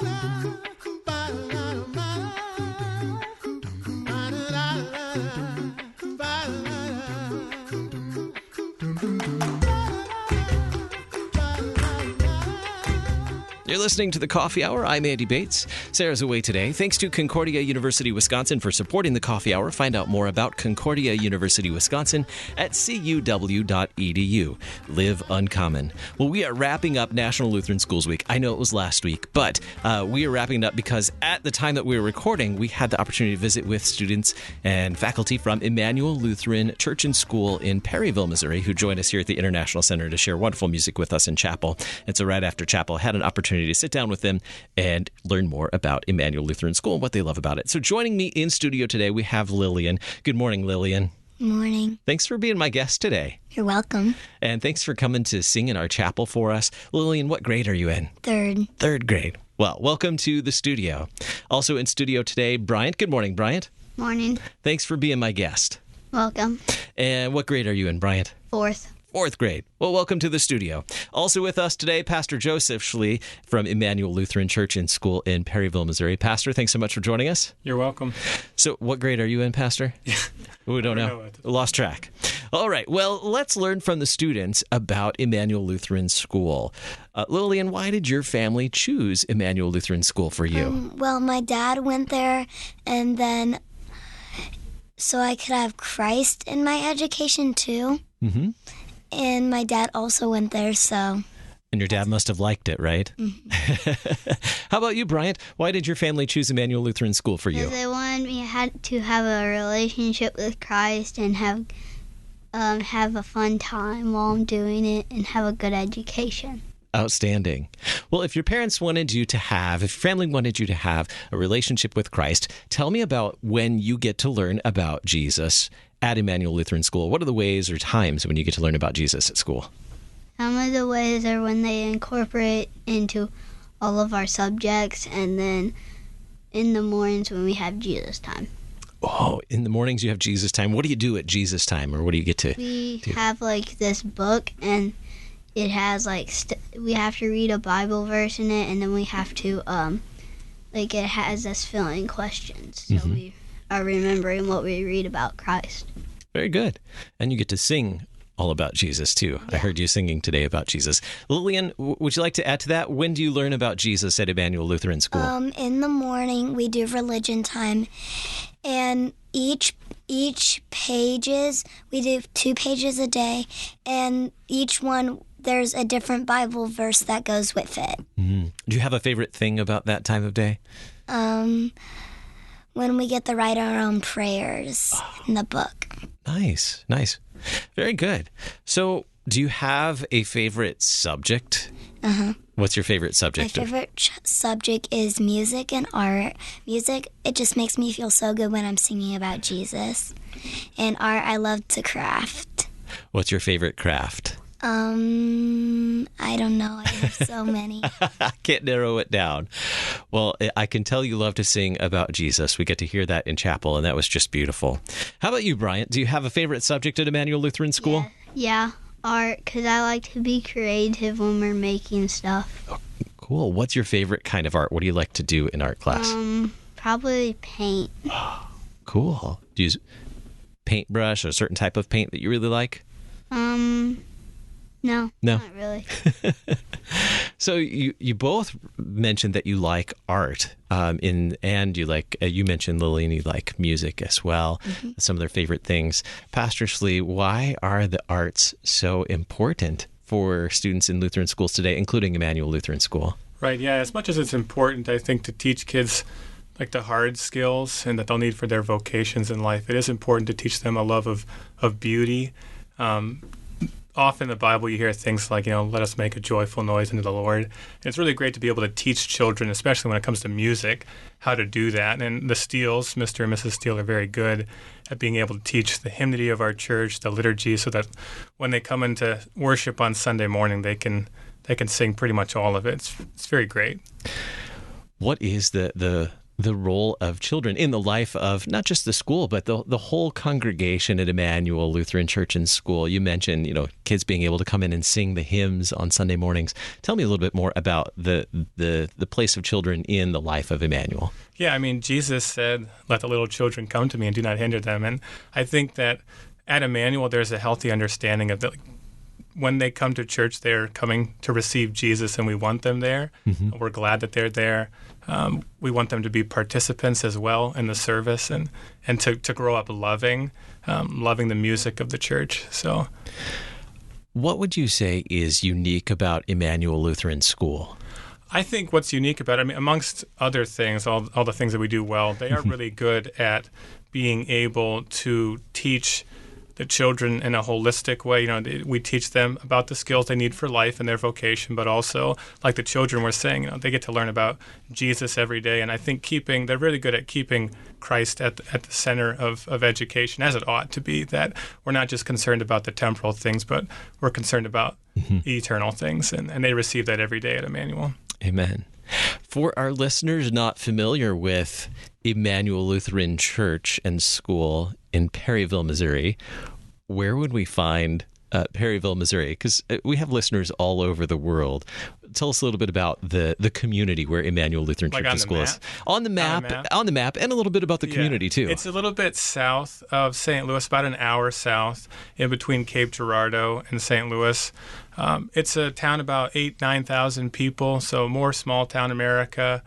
You're listening to the Coffee Hour. I'm Andy Bates. Sarah's away today. Thanks to Concordia University, Wisconsin for supporting the Coffee Hour. Find out more about Concordia University, Wisconsin at cuw.edu. Live uncommon. Well, we are wrapping up National Lutheran Schools Week. I know it was last week, but we are wrapping it up because at the time that we were recording, we had the opportunity to visit with students and faculty from Immanuel Lutheran Church and School in Perryville, Missouri, who joined us here at the International Center to share wonderful music with us in chapel. And so right after chapel, I had an opportunity to sit down with them and learn more about Immanuel Lutheran School and what they love about it. So joining me in studio today, we have Lilian. Good morning, Lilian. Morning. Thanks for being my guest today. You're welcome. And thanks for coming to sing in our chapel for us. Lilian, what grade are you in? Third. Third grade. Well, welcome to the studio. Also in studio today, Bryant. Good morning, Bryant. Morning. Thanks for being my guest. Welcome. And what grade are you in, Bryant? Fourth. Fourth grade. Well, welcome to the studio. Also with us today, Pastor Joseph Schlie from Immanuel Lutheran Church and School in Perryville, Missouri. Pastor, thanks so much for joining us. You're welcome. So what grade are you in, Pastor? We don't know. Lost track. All right. Well, let's learn from the students about Immanuel Lutheran School. Lilian, why did your family choose Immanuel Lutheran School for you? Well, my dad went there, and then so I could have Christ in my education too. Mm-hmm. And my dad also went there, so... And your dad must have liked it, right? Mm-hmm. How about you, Bryant? Why did your family choose Immanuel Lutheran School for you? Because they wanted me to have a relationship with Christ and have a fun time while I'm doing it and have a good education. Outstanding. Well, if your family wanted you to have a relationship with Christ, tell me about when you get to learn about Jesus at Immanuel Lutheran School. What are the ways or times when you get to learn about Jesus at school? Some of the ways are when they incorporate into all of our subjects, and then in the mornings when we have Jesus time. Oh, in the mornings you have Jesus time. What do you do at Jesus time, or what do you get to do? We have this book, and it has we have to read a Bible verse in it, and then we have to it has us fill in questions, so we are remembering what we read about Christ. Very good. And you get to sing all about Jesus too. Yeah. I heard you singing today about Jesus. Lilian, would you like to add to that? When do you learn about Jesus at Immanuel Lutheran School? In the morning we do religion time, and each pages, we do 2 pages a day, and each one there's a different Bible verse that goes with it. Mm-hmm. Do you have a favorite thing about that time of day? When we get to write our own prayers in the book. Nice. Very good. So, do you have a favorite subject? Uh-huh. What's your favorite subject? My favorite subject is music and art. Music, it just makes me feel so good when I'm singing about Jesus. And art, I love to craft. What's your favorite craft? I don't know. I have so many. I can't narrow it down. Well, I can tell you love to sing about Jesus. We get to hear that in chapel, and that was just beautiful. How about you, Bryant? Do you have a favorite subject at Immanuel Lutheran School? Yeah, art, because I like to be creative when we're making stuff. Oh, cool. What's your favorite kind of art? What do you like to do in art class? Probably paint. Cool. Do you use paintbrush or a certain type of paint that you really like? No, not really. So you both mentioned that you like art, and you like you mentioned, Lilian, you like music as well. Mm-hmm. Some of their favorite things. Pastor Schlie, why are the arts so important for students in Lutheran schools today, including Immanuel Lutheran School? Right. Yeah. As much as it's important, I think, to teach kids the hard skills and that they'll need for their vocations in life, it is important to teach them a love of beauty. Often in the Bible you hear things like, let us make a joyful noise unto the Lord. And it's really great to be able to teach children, especially when it comes to music, how to do that. And the Steeles, Mr. and Mrs. Steele, are very good at being able to teach the hymnody of our church, the liturgy, so that when they come into worship on Sunday morning, they can sing pretty much all of it. It's very great. What is the the role of children in the life of not just the school, but the whole congregation at Immanuel Lutheran Church and School. You mentioned, kids being able to come in and sing the hymns on Sunday mornings. Tell me a little bit more about the place of children in the life of Immanuel. Yeah, Jesus said, "Let the little children come to me and do not hinder them." And I think that at Immanuel, there's a healthy understanding of that. When they come to church, they're coming to receive Jesus, and we want them there. Mm-hmm. We're glad that they're there. We want them to be participants as well in the service and to grow up loving the music of the church. So, what would you say is unique about Immanuel Lutheran School? I think what's unique about it, amongst other things, all the things that we do well, they are really good at being able to teach the children in a holistic way. We teach them about the skills they need for life and their vocation, but also, like the children were saying, they get to learn about Jesus every day. And I think they're really good at keeping Christ at the center of education, as it ought to be, that we're not just concerned about the temporal things, but we're concerned about eternal things. And they receive that every day at Immanuel. Amen. For our listeners not familiar with Immanuel Lutheran Church and School in Perryville, Missouri, where would we find Perryville, Missouri? Because we have listeners all over the world. Tell us a little bit about the community where Immanuel Lutheran Church and School is. On the map, and a little bit about the community, too. It's a little bit south of St. Louis, about an hour south, in between Cape Girardeau and St. Louis. It's a town about 9,000 people, so more small-town America.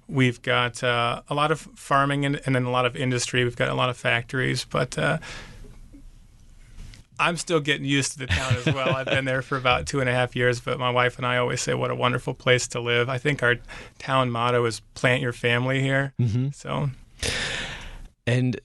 We've got a lot of farming and then a lot of industry. We've got a lot of factories, but I'm still getting used to the town as well. I've been there for about 2.5 years, but my wife and I always say what a wonderful place to live. I think our town motto is "Plant your family here." Mm-hmm. So, and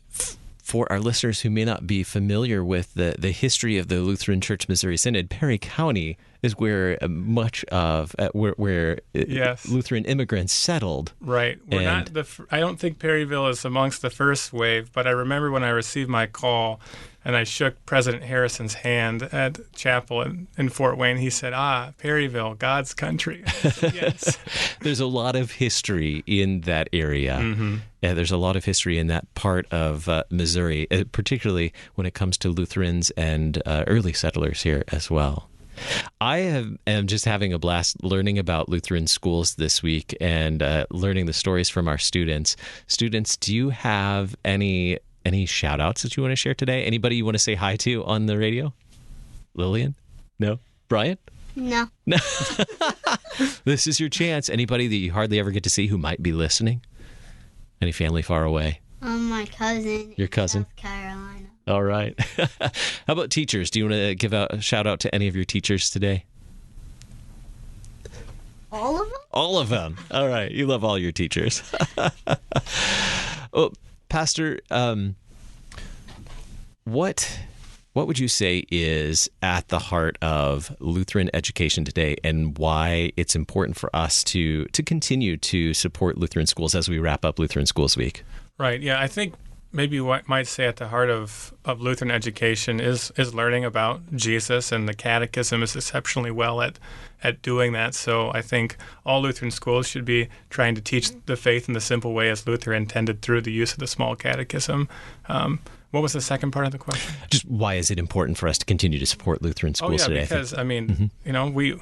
for our listeners who may not be familiar with the history of the Lutheran Church Missouri Synod, Perry County is where much of where yes. Lutheran immigrants settled. Right. I don't think Perryville is amongst the first wave, but I remember when I received my call and I shook President Harrison's hand at chapel in Fort Wayne. He said, Perryville, God's country. I said, yes. There's a lot of history in that area. Mm-hmm. There's a lot of history in that part of Missouri, particularly when it comes to Lutherans and early settlers here as well. I am just having a blast learning about Lutheran schools this week and learning the stories from our students. Students, do you have any shout-outs that you want to share today? Anybody you want to say hi to on the radio? Lilian? No? Bryant? No. This is your chance. Anybody that you hardly ever get to see who might be listening? Any family far away? My cousin. Your cousin? South Carolina. All right. How about teachers? Do you want to give a shout-out to any of your teachers today? All of them? All of them. All right. You love all your teachers. Well, Pastor, what would you say is at the heart of Lutheran education today, and why it's important for us to continue to support Lutheran schools as we wrap up Lutheran Schools Week? Right. Yeah, I think maybe what might say at the heart of Lutheran education is learning about Jesus, and the Catechism is exceptionally well at doing that. So I think all Lutheran schools should be trying to teach the faith in the simple way as Luther intended through the use of the small catechism. What was the second part of the question? Just why is it important for us to continue to support Lutheran schools today? Because, we,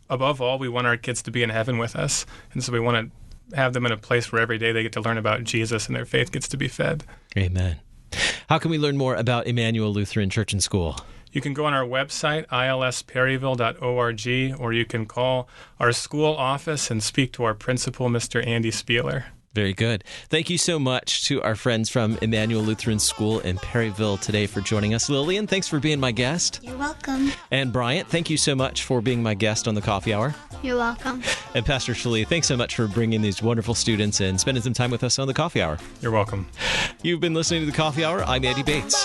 above all, we want our kids to be in heaven with us. And so we want to have them in a place where every day they get to learn about Jesus and their faith gets to be fed. Amen. How can we learn more about Immanuel Lutheran Church and School? You can go on our website, ilsperryville.org, or you can call our school office and speak to our principal, Mr. Andy Spieler. Very good. Thank you so much to our friends from Immanuel Lutheran School in Perryville today for joining us. Lilian, thanks for being my guest. You're welcome. And Bryant, thank you so much for being my guest on the Coffee Hour. You're welcome. And Pastor Schlie, thanks so much for bringing these wonderful students and spending some time with us on the Coffee Hour. You're welcome. You've been listening to the Coffee Hour. I'm Andy Bates.